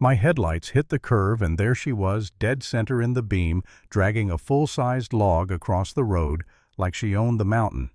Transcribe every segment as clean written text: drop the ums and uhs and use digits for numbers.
My headlights hit the curve and there she was, dead center in the beam, dragging a full-sized log across the road like she owned the mountain.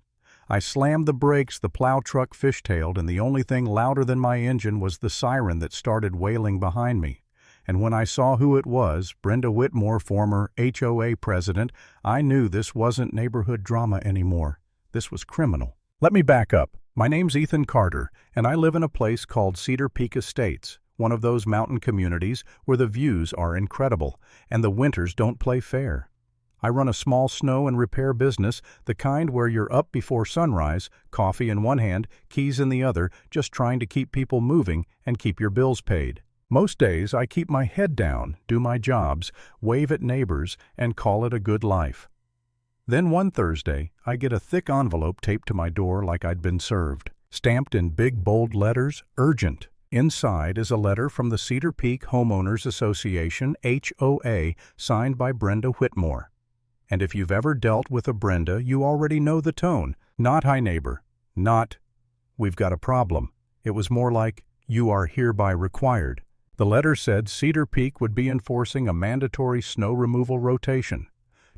I slammed the brakes, the plow truck fishtailed, and the only thing louder than my engine was the siren that started wailing behind me. And when I saw who it was, Brenda Whitmore, former HOA president, I knew this wasn't neighborhood drama anymore. This was criminal. Let me back up. My name's Ethan Carter, and I live in a place called Cedar Peak Estates, one of those mountain communities where the views are incredible and the winters don't play fair. I run a small snow and repair business, the kind where you're up before sunrise, coffee in one hand, keys in the other, just trying to keep people moving and keep your bills paid. Most days I keep my head down, do my jobs, wave at neighbors, and call it a good life. Then one Thursday, I get a thick envelope taped to my door like I'd been served. Stamped in big bold letters, urgent. Inside is a letter from the Cedar Peak Homeowners Association, HOA, signed by Brenda Whitmore. And if you've ever dealt with a Brenda, you already know the tone. Not "Hi neighbor," not "We've got a problem." It was more like, "You are hereby required." The letter said Cedar Peak would be enforcing a mandatory snow removal rotation.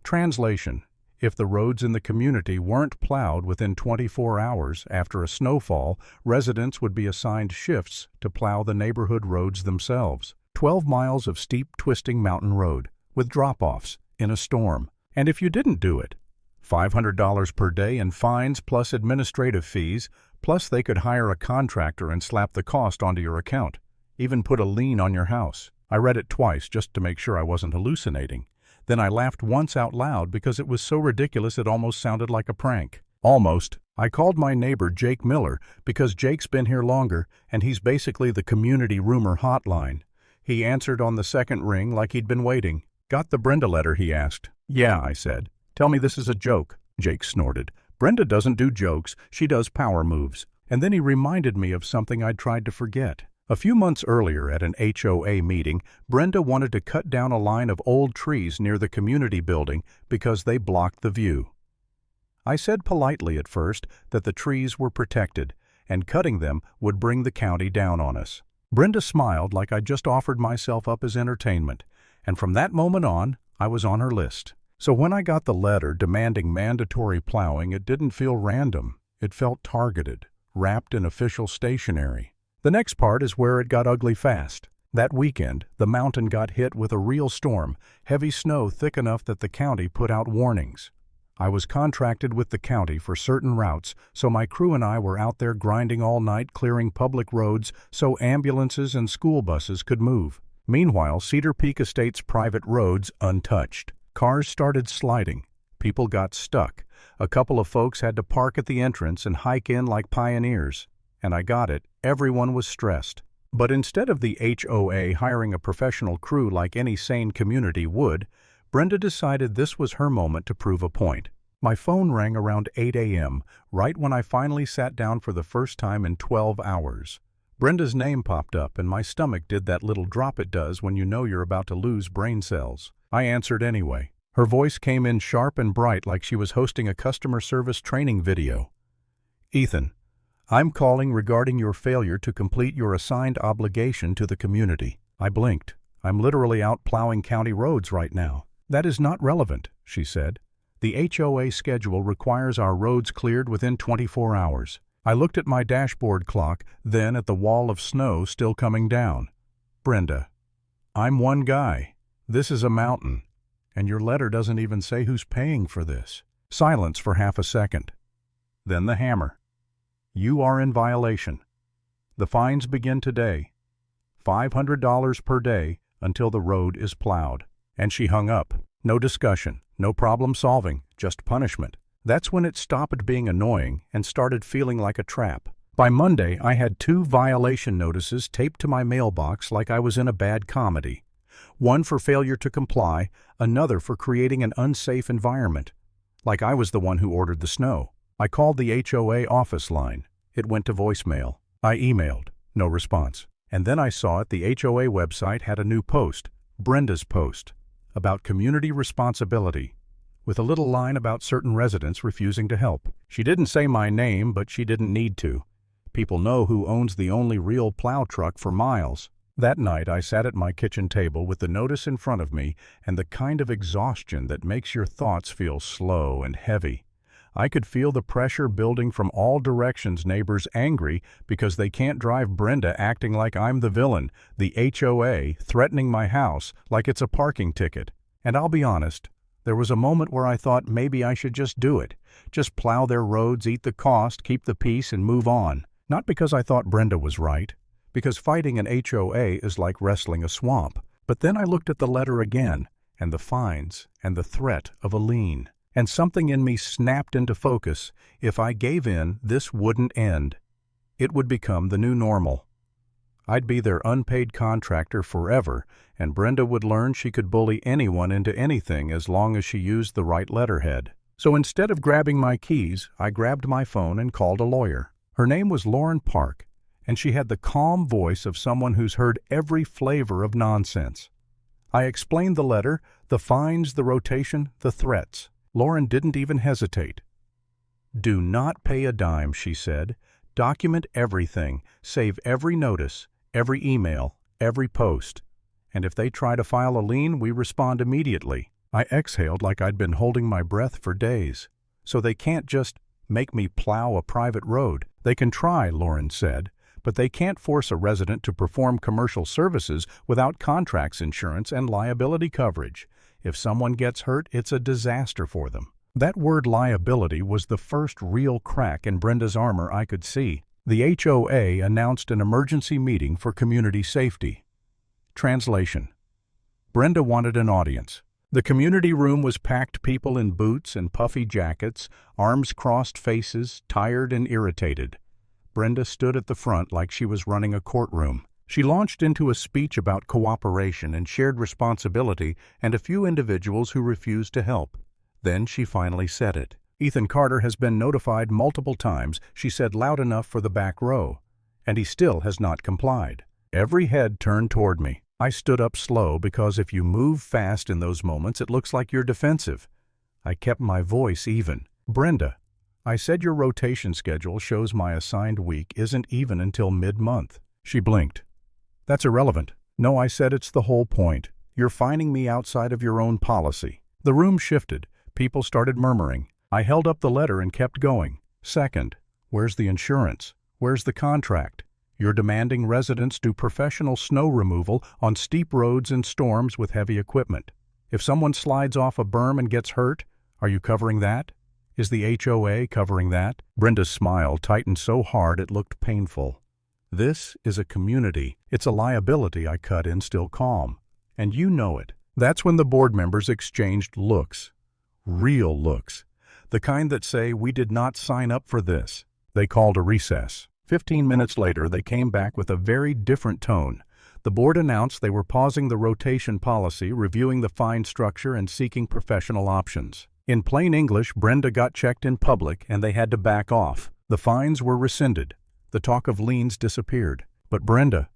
Translation: if the roads in the community weren't plowed within 24 hours after a snowfall, residents would be assigned shifts to plow the neighborhood roads themselves. 12 miles of steep, twisting mountain road, with drop-offs, in a storm. And if you didn't do it, $500 per day in fines plus administrative fees, plus they could hire a contractor and slap the cost onto your account, even put a lien on your house. I read it twice just to make sure I wasn't hallucinating. Then I laughed once out loud because it was so ridiculous it almost sounded like a prank. Almost. I called my neighbor Jake Miller because Jake's been here longer and he's basically the community rumor hotline. He answered on the second ring like he'd been waiting. "Got the Brenda letter?" he asked. "Yeah," I said. "Tell me this is a joke." Jake snorted. "Brenda doesn't do jokes, she does power moves." And then he reminded me of something I'd tried to forget. A few months earlier at an HOA meeting, Brenda wanted to cut down a line of old trees near the community building because they blocked the view. I said politely at first that the trees were protected, and cutting them would bring the county down on us. Brenda smiled like I'd just offered myself up as entertainment, and from that moment on, I was on her list. So when I got the letter demanding mandatory plowing, it didn't feel random. It felt targeted, wrapped in official stationery. The next part is where it got ugly fast. That weekend, the mountain got hit with a real storm, heavy snow thick enough that the county put out warnings. I was contracted with the county for certain routes, so my crew and I were out there grinding all night clearing public roads so ambulances and school buses could move. Meanwhile, Cedar Peak Estates' private roads untouched. Cars started sliding. People got stuck. A couple of folks had to park at the entrance and hike in like pioneers. And I got it, everyone was stressed. But instead of the HOA hiring a professional crew like any sane community would, Brenda decided this was her moment to prove a point. My phone rang around 8 a.m., right when I finally sat down for the first time in 12 hours. Brenda's name popped up and my stomach did that little drop it does when you know you're about to lose brain cells. I answered anyway. Her voice came in sharp and bright like she was hosting a customer service training video. "Ethan, I'm calling regarding your failure to complete your assigned obligation to the community." I blinked. "I'm literally out plowing county roads right now." "That is not relevant," she said. "The HOA schedule requires our roads cleared within 24 hours. I looked at my dashboard clock, then at the wall of snow still coming down. "Brenda, I'm one guy. This is a mountain. And your letter doesn't even say who's paying for this." Silence for half a second. Then the hammer. "You are in violation. The fines begin today. $500 per day until the road is plowed." And she hung up. No discussion, no problem solving, just punishment. That's when it stopped being annoying and started feeling like a trap. By Monday, I had 2 violation notices taped to my mailbox like I was in a bad comedy. One for failure to comply, another for creating an unsafe environment. Like I was the one who ordered the snow. I called the HOA office line. It went to voicemail. I emailed. No response. And then I saw the HOA website had a new post, Brenda's post, about community responsibility, with a little line about certain residents refusing to help. She didn't say my name, but she didn't need to. People know who owns the only real plow truck for miles. That night I sat at my kitchen table with the notice in front of me and the kind of exhaustion that makes your thoughts feel slow and heavy. I could feel the pressure building from all directions, neighbors angry because they can't drive Brenda acting like I'm the villain, the HOA threatening my house like it's a parking ticket. And I'll be honest, there was a moment where I thought maybe I should just do it. Just plow their roads, eat the cost, keep the peace, and move on. Not because I thought Brenda was right, because fighting an HOA is like wrestling a swamp. But then I looked at the letter again, and the fines, and the threat of a lien. And something in me snapped into focus. If I gave in, this wouldn't end. It would become the new normal. I'd be their unpaid contractor forever, and Brenda would learn she could bully anyone into anything as long as she used the right letterhead. So instead of grabbing my keys, I grabbed my phone and called a lawyer. Her name was Lauren Park, and she had the calm voice of someone who's heard every flavor of nonsense. I explained the letter, the fines, the rotation, the threats. Lauren didn't even hesitate. "Do not pay a dime," she said. "Document everything. Save every notice, every email, every post. And if they try to file a lien, we respond immediately." I exhaled like I'd been holding my breath for days. "So they can't just make me plow a private road." "They can try," Lauren said, "but they can't force a resident to perform commercial services without contracts, insurance, and liability coverage. If someone gets hurt, it's a disaster for them." That word liability was the first real crack in Brenda's armor I could see. The HOA announced an emergency meeting for community safety. Translation: Brenda wanted an audience. The community room was packed, people in boots and puffy jackets, arms crossed, faces tired and irritated. Brenda stood at the front like she was running a courtroom. She launched into a speech about cooperation and shared responsibility and a few individuals who refused to help. Then she finally said it. "Ethan Carter has been notified multiple times," she said loud enough for the back row, "and he still has not complied." Every head turned toward me. I stood up slow because if you move fast in those moments, it looks like you're defensive. I kept my voice even. "Brenda, I said your rotation schedule shows my assigned week isn't even until mid-month." She blinked. "That's irrelevant." "No," I said, "it's the whole point. You're fining me outside of your own policy." The room shifted. People started murmuring. I held up the letter and kept going. "Second, where's the insurance? Where's the contract? You're demanding residents do professional snow removal on steep roads in storms with heavy equipment. If someone slides off a berm and gets hurt, are you covering that? Is the HOA covering that?" Brenda's smile tightened so hard it looked painful. "This is a community. It's a liability," I cut in, still calm. "And you know it." That's when the board members exchanged looks. Real looks. The kind that say, "We did not sign up for this." They called a recess. 15 minutes later, they came back with a very different tone. The board announced they were pausing the rotation policy, reviewing the fine structure, and seeking professional options. In plain English, Brenda got checked in public, and they had to back off. The fines were rescinded. The talk of liens disappeared. But Brenda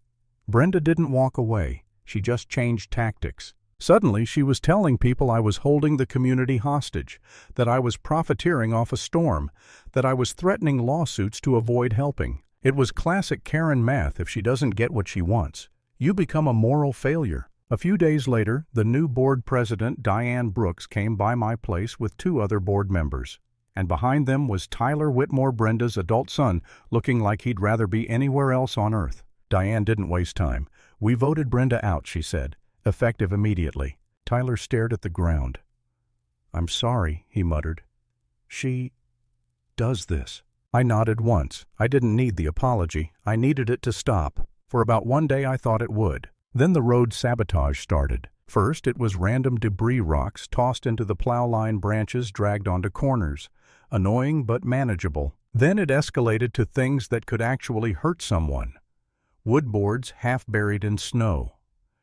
didn't walk away. She just changed tactics. Suddenly, she was telling people I was holding the community hostage, that I was profiteering off a storm, that I was threatening lawsuits to avoid helping. It was classic Karen math. If she doesn't get what she wants, you become a moral failure. A few days later, the new board president, Diane Brooks, came by my place with 2 other board members. And behind them was Tyler Whitmore, Brenda's adult son, looking like he'd rather be anywhere else on earth. Diane didn't waste time. "We voted Brenda out," she said, effective immediately. Tyler stared at the ground. "I'm sorry," he muttered. "She does this." I nodded once. I didn't need the apology. I needed it to stop. For about one day I thought it would. Then the road sabotage started. First, it was random debris rocks tossed into the plow line, branches dragged onto corners. Annoying but manageable. Then it escalated to things that could actually hurt someone. Wood boards half buried in snow.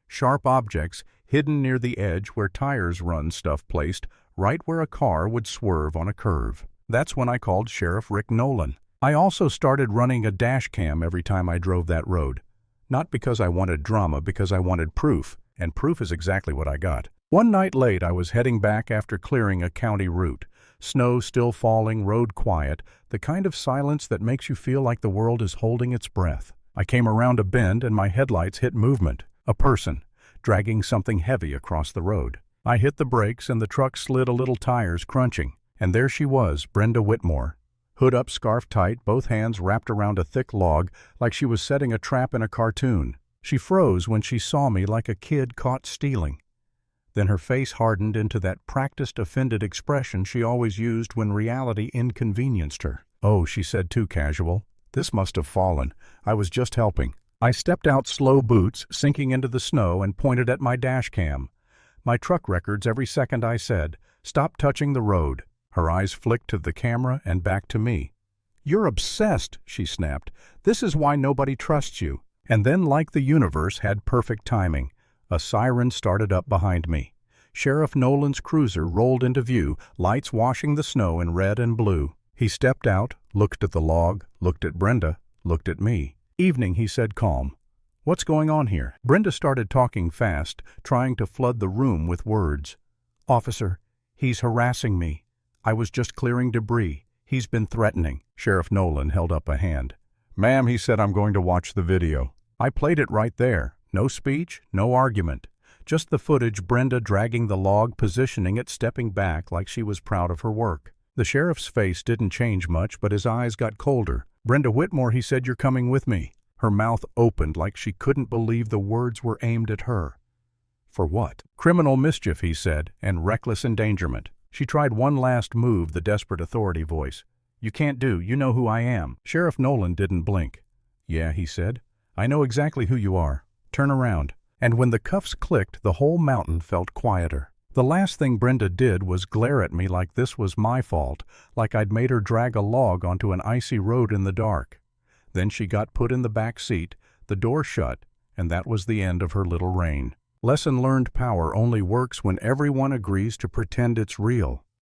Sharp objects hidden near the edge where tires run, stuff placed right where a car would swerve on a curve. That's when I called Sheriff Rick Nolan. I also started running a dash cam every time I drove that road. Not because I wanted drama, because I wanted proof. And proof is exactly what I got. One night late, I was heading back after clearing a county route. Snow still falling, road quiet, the kind of silence that makes you feel like the world is holding its breath. I came around a bend and my headlights hit movement. A person, dragging something heavy across the road. I hit the brakes and the truck slid a little, tires crunching. And there she was, Brenda Whitmore. Hood up, scarf tight, both hands wrapped around a thick log like she was setting a trap in a cartoon. She froze when she saw me like a kid caught stealing. Then her face hardened into that practiced, offended expression she always used when reality inconvenienced her. "Oh," she said, too casual. "This must have fallen. I was just helping." I stepped out, slow boots sinking into the snow, and pointed at my dash cam. My truck records every second I said, "Stop touching the road." Her eyes flicked to the camera and back to me. "You're obsessed," she snapped. "This is why nobody trusts you." And then, like the universe had perfect timing, a siren started up behind me. Sheriff Nolan's cruiser rolled into view, lights washing the snow in red and blue. He stepped out, looked at the log, looked at Brenda, looked at me. "Evening," he said, calm. "What's going on here?" Brenda started talking fast, trying to flood the room with words. "Officer, he's harassing me. I was just clearing debris. He's been threatening." Sheriff Nolan held up a hand. "Ma'am," he said, "I'm going to watch the video." I played it right there. No speech, no argument. Just the footage, Brenda dragging the log, positioning it, stepping back like she was proud of her work. The sheriff's face didn't change much, but his eyes got colder. "Brenda Whitmore," he said, "you're coming with me." Her mouth opened like she couldn't believe the words were aimed at her. "For what?" "Criminal mischief," he said, "and reckless endangerment." She tried one last move, the desperate authority voice. "You can't do, you know who I am." Sheriff Nolan didn't blink. "Yeah," he said, "I know exactly who you are. Turn around." And when the cuffs clicked, the whole mountain felt quieter. The last thing Brenda did was glare at me like this was my fault, like I'd made her drag a log onto an icy road in the dark. Then she got put in the back seat, the door shut, and that was the end of her little reign. Lesson learned: power only works when everyone agrees to pretend it's real.